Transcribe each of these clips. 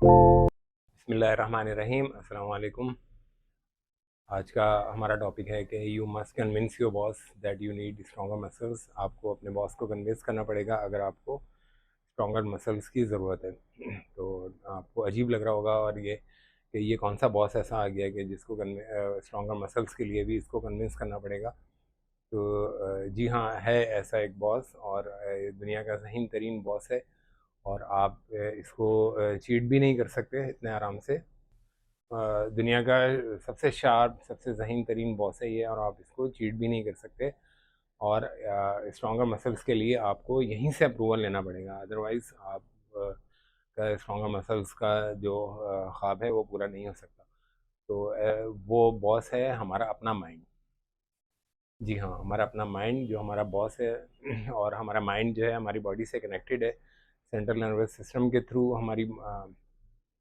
बिस्मिल्लाहिर्रहमानिर्रहीम, अस्सलाम वालेकुम। आज का हमारा टॉपिक है कि you must convince your boss that you need stronger muscles. आपको अपने बॉस को कन्विंस करना पड़ेगा अगर आपको स्ट्रॉन्गर मसल्स की ज़रूरत है। तो आपको अजीब लग रहा होगा और ये कि ये कौन सा बॉस ऐसा आ गया कि जिसको स्ट्रॉन्गर मसल्स के लिए भी इसको कन्विंस करना पड़ेगा। तो जी हाँ, है ऐसा एक बॉस और ये दुनिया का ज़हीन तरीन बॉस है और आप इसको चीट भी नहीं कर सकते इतने आराम से। दुनिया का सबसे शार्प, सबसे ज़हीन तरीन बॉस है ये और आप इसको चीट भी नहीं कर सकते। और स्ट्रॉन्गर मसल्स के लिए आपको यहीं से अप्रूवल लेना पड़ेगा, अदरवाइज़ आप का स्ट्रॉन्गर मसल्स का जो ख्वाब है वो पूरा नहीं हो सकता। तो वो बॉस है हमारा अपना माइंड। जी हाँ, हमारा अपना माइंड जो हमारा बॉस है। और हमारा माइंड जो है हमारी बॉडी से कनेक्टेड है। सेंट्रल नर्वस सिस्टम के थ्रू हमारी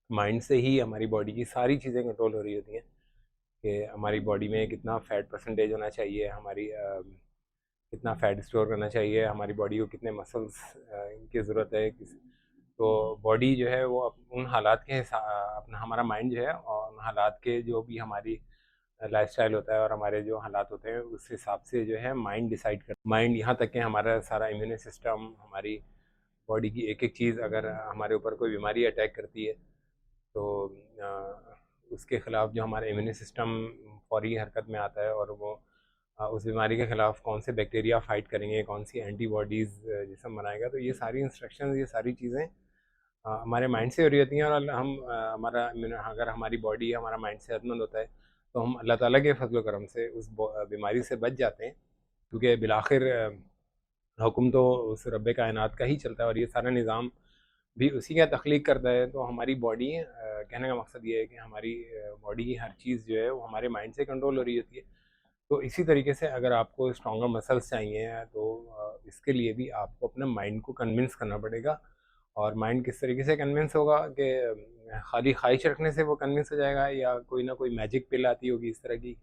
माइंड से ही हमारी बॉडी की सारी चीज़ें कंट्रोल हो रही होती हैं कि हमारी बॉडी में कितना फ़ैट परसेंटेज होना चाहिए, हमारी कितना फ़ैट स्टोर करना चाहिए, हमारी बॉडी को कितने मसल्स की ज़रूरत है। तो बॉडी जो है वो उन हालात के अपना हमारा माइंड जो है और उन हालात के जो भी हमारी लाइफस्टाइल होता है और हमारे जो हालात होते हैं उस हिसाब से जो है माइंड डिसाइड कर माइंड यहाँ तक कि हमारा सारा इम्यून सिस्टम, हमारी बॉडी की एक एक चीज़ अगर हमारे ऊपर कोई बीमारी अटैक करती है तो उसके ख़िलाफ़ जो हमारा इम्यून सिस्टम फौरी हरकत में आता है और वो उस बीमारी के ख़िलाफ़ कौन से बैक्टीरिया फ़ाइट करेंगे, कौन सी एंटीबॉडीज़ जिसम बनाएगा। तो ये सारी इंस्ट्रक्शंस, ये सारी चीज़ें हमारे माइंड से हो रही होती हैं। और हम हमारा अगर हमारी बॉडी, हमारा माइंड सेहतमंद होता है तो हम अल्लाह ताला के फज़ल व करम से उस बीमारी से बच जाते हैं। क्योंकि बिलाखिर हुक्म तो उस रब्बे कायनात का ही चलता है और ये सारा निज़ाम भी उसी का तख्लीक करता है। तो हमारी बॉडी, कहने का मकसद ये है कि हमारी बॉडी की हर चीज़ जो है वो हमारे माइंड से कंट्रोल हो रही होती है। तो इसी तरीके से अगर आपको स्ट्रॉन्गर मसल्स चाहिए तो इसके लिए भी आपको अपने माइंड को कन्विंस करना पड़ेगा। और माइंड किस तरीके से कन्विंस होगा कि खाली ख्वाहिश रखने से वो कन्विंस हो जाएगा या कोई ना कोई मैजिक पिल आती होगी इस तरह की,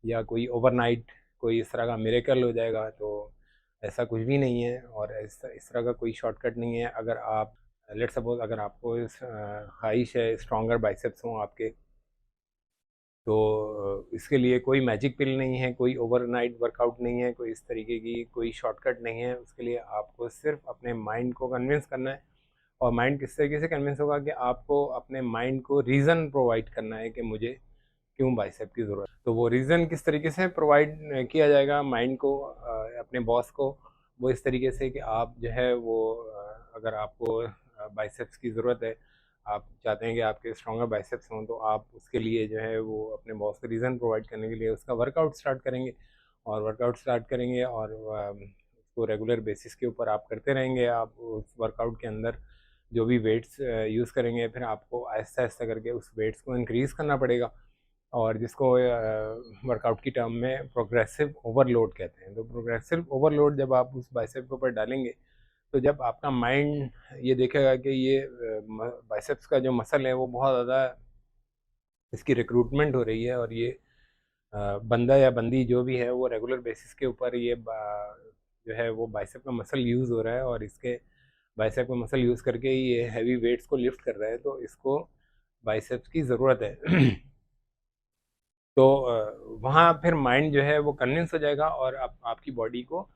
या कोई ओवरनाइट कोई इस तरह का मिरेकल हो जाएगा। तो ऐसा कुछ भी नहीं है और इस तरह का कोई शॉर्टकट नहीं है। अगर आप लेट्स सपोज अगर आपको ख्वाहिश है स्ट्रॉन्गर बाइसेप्स हों आपके, तो इसके लिए कोई मैजिक पिल नहीं है, कोई ओवरनाइट वर्कआउट नहीं है, कोई इस तरीके की कोई शॉर्टकट नहीं है। उसके लिए आपको सिर्फ अपने माइंड को कन्विंस करना है। और माइंड किस तरीके से कन्विंस होगा कि आपको अपने माइंड को रीज़न प्रोवाइड करना है कि मुझे क्यों बाइसेप की ज़रूरत है। तो वो रीज़न किस तरीके से प्रोवाइड किया जाएगा माइंड को, अपने बॉस को, वो इस तरीके से कि आप जो है वो अगर आपको बाइसेप्स की ज़रूरत है, आप चाहते हैं कि आपके स्ट्रॉन्गर बाइसेप्स हों, तो आप उसके लिए जो है वो अपने बॉस को रीज़न प्रोवाइड करने के लिए उसका वर्कआउट स्टार्ट करेंगे। और वर्कआउट स्टार्ट करेंगे और उसको रेगुलर बेसिस के ऊपर आप करते रहेंगे। आप उस वर्कआउट के अंदर जो भी वेट्स यूज़ करेंगे, फिर आपको आहिस्ता आहिस्ता करके उस वेट्स को इंक्रीज़ करना पड़ेगा। और जिसको वर्कआउट की टर्म में प्रोग्रेसिव ओवरलोड कहते हैं। तो प्रोग्रेसिव ओवरलोड जब आप उस बाइसेप के ऊपर डालेंगे, तो जब आपका माइंड ये देखेगा कि ये बाइसेप्स का जो मसल है वो बहुत ज़्यादा इसकी रिक्रूटमेंट हो रही है और ये बंदा या बंदी जो भी है वो रेगुलर बेसिस के ऊपर जो है वो बाइसेप का मसल यूज़ हो रहा है और इसके बाइसेप का मसल यूज़ करके ये हैवी वेट्स को लिफ्ट कर रहा है, तो इसको बाइसेप्स की ज़रूरत है। तो वहाँ फिर माइंड जो है वो कन्विंस हो जाएगा और आपकी बॉडी को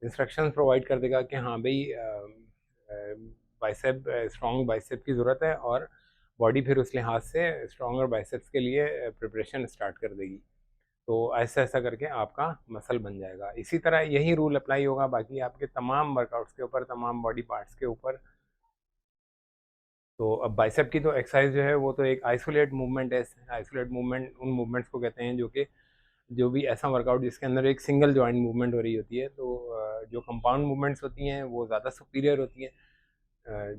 इंस्ट्रक्शंस प्रोवाइड कर देगा कि हाँ भाई, बाइसेप, स्ट्रॉन्ग बाइसेप की ज़रूरत है। और बॉडी फिर उस लिहाज से स्ट्रॉन्गर बाइसेप्स के लिए प्रिपरेशन स्टार्ट कर देगी। तो ऐसा ऐसा करके आपका मसल बन जाएगा। इसी तरह यही रूल अप्लाई होगा बाकी आपके तमाम वर्कआउट्स के ऊपर, तमाम बॉडी पार्ट्स के ऊपर। तो अब बाइसेप की तो एक्सरसाइज जो है वो तो एक आइसोलेट मूवमेंट है। आइसोलेट मूवमेंट उन मूवमेंट्स को कहते हैं जो भी ऐसा वर्कआउट जिसके अंदर एक सिंगल जॉइंट मूवमेंट हो रही होती है। तो जो कंपाउंड मूवमेंट्स होती हैं वो ज़्यादा सुपीरियर होती हैं।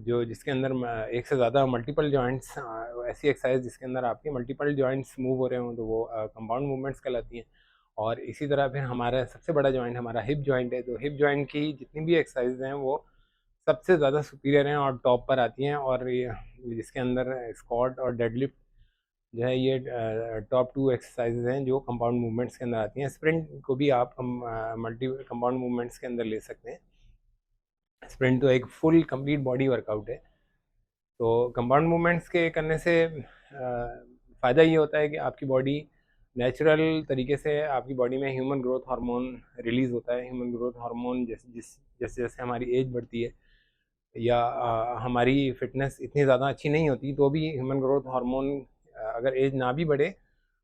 जो जिसके अंदर एक से ज़्यादा मल्टीपल जॉइंट्स, ऐसी एक्सरसाइज जिसके अंदर आपके मल्टीपल जॉइंट्स मूव हो रहे हों, तो वो कंपाउंड मूवमेंट्स कहलाती हैं। और इसी तरह फिर हमारा सबसे बड़ा जॉइंट हमारा हिप जॉइंट है। तो हिप जॉइंट की जितनी भी एक्सरसाइज हैं वो सबसे ज़्यादा सुपीरियर हैं और टॉप पर आती हैं। और ये जिसके अंदर स्क्वाट और डेडलिफ्ट जो है ये टॉप 2 एक्सरसाइज़ हैं जो कंपाउंड मूवमेंट्स के अंदर आती हैं। स्प्रिंट को भी आप मल्टी कंपाउंड मूवमेंट्स के अंदर ले सकते हैं। स्प्रिंट तो एक फुल कंप्लीट बॉडी वर्कआउट है। तो कंपाउंड मूवमेंट्स के करने से फ़ायदा ये होता है कि आपकी बॉडी नेचुरल तरीके से, आपकी बॉडी में ह्यूमन ग्रोथ हार्मोन रिलीज़ होता है। ह्यूमन ग्रोथ हार्मोन जैसे जैसे हमारी एज बढ़ती है या हमारी फिटनेस इतनी ज़्यादा अच्छी नहीं होती, तो भी ह्यूमन ग्रोथ हार्मोन अगर एज ना भी बढ़े,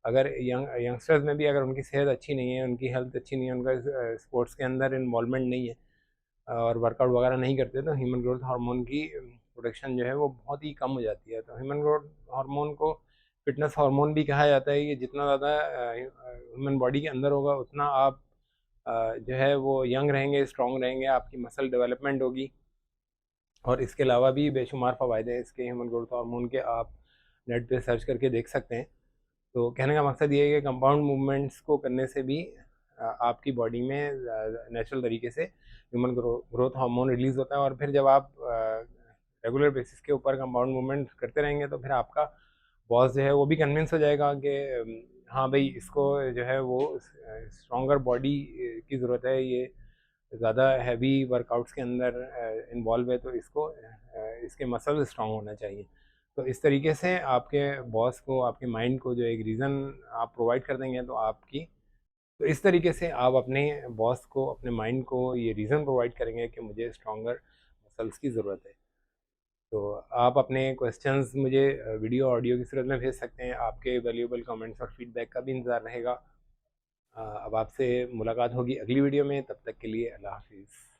अगर यंगस्टर्स में भी अगर उनकी सेहत अच्छी नहीं है, उनकी हेल्थ अच्छी नहीं है, उनका स्पोर्ट्स के अंदर इन्वॉल्वमेंट नहीं है और वर्कआउट वगैरह नहीं करते, तो ह्यूमन ग्रोथ हार्मोन की प्रोडक्शन जो है वो बहुत ही कम हो जाती है। तो ह्यूमन ग्रोथ हार्मोन को फिटनेस हार्मोन भी कहा जाता है कि जितना ज़्यादा ह्यूमन बॉडी के अंदर होगा, उतना आप जो है वो यंग रहेंगे, स्ट्रॉन्ग रहेंगे, आपकी मसल डेवलपमेंट होगी। और इसके अलावा भी बेशुमार फ़वायदे हैं इसके ह्यूमन ग्रोथ हार्मोन के, आप नेट पे सर्च करके देख सकते हैं। तो कहने का मकसद ये है कि कंपाउंड मूवमेंट्स को करने से भी आपकी बॉडी में नेचुरल तरीके से ह्यूमन ग्रोथ हार्मोन रिलीज़ होता है। और फिर जब आप रेगुलर बेसिस के ऊपर कंपाउंड मूवमेंट करते रहेंगे, तो फिर आपका बॉस जो है वो भी कन्विंस हो जाएगा कि हाँ भाई, इसको जो है वो स्ट्रॉन्गर बॉडी की ज़रूरत है, ये ज़्यादा हैवी वर्कआउट्स के अंदर इन्वॉल्व है, तो इसको इसके मसल स्ट्रॉन्ग होना चाहिए। तो इस तरीके से आपके बॉस को, आपके माइंड को जो एक रीज़न आप प्रोवाइड कर देंगे, तो आपकी, तो इस तरीके से आप अपने बॉस को, अपने माइंड को ये रीज़न प्रोवाइड करेंगे कि मुझे स्ट्रॉन्गर मसल्स की ज़रूरत है। तो आप अपने क्वेश्चंस मुझे वीडियो ऑडियो की सूरत में भेज सकते हैं। आपके वैल्यूएबल कमेंट्स और फीडबैक का भी इंतज़ार रहेगा। अब आपसे मुलाकात होगी अगली वीडियो में, तब तक के लिए अल्लाह हाफिज़।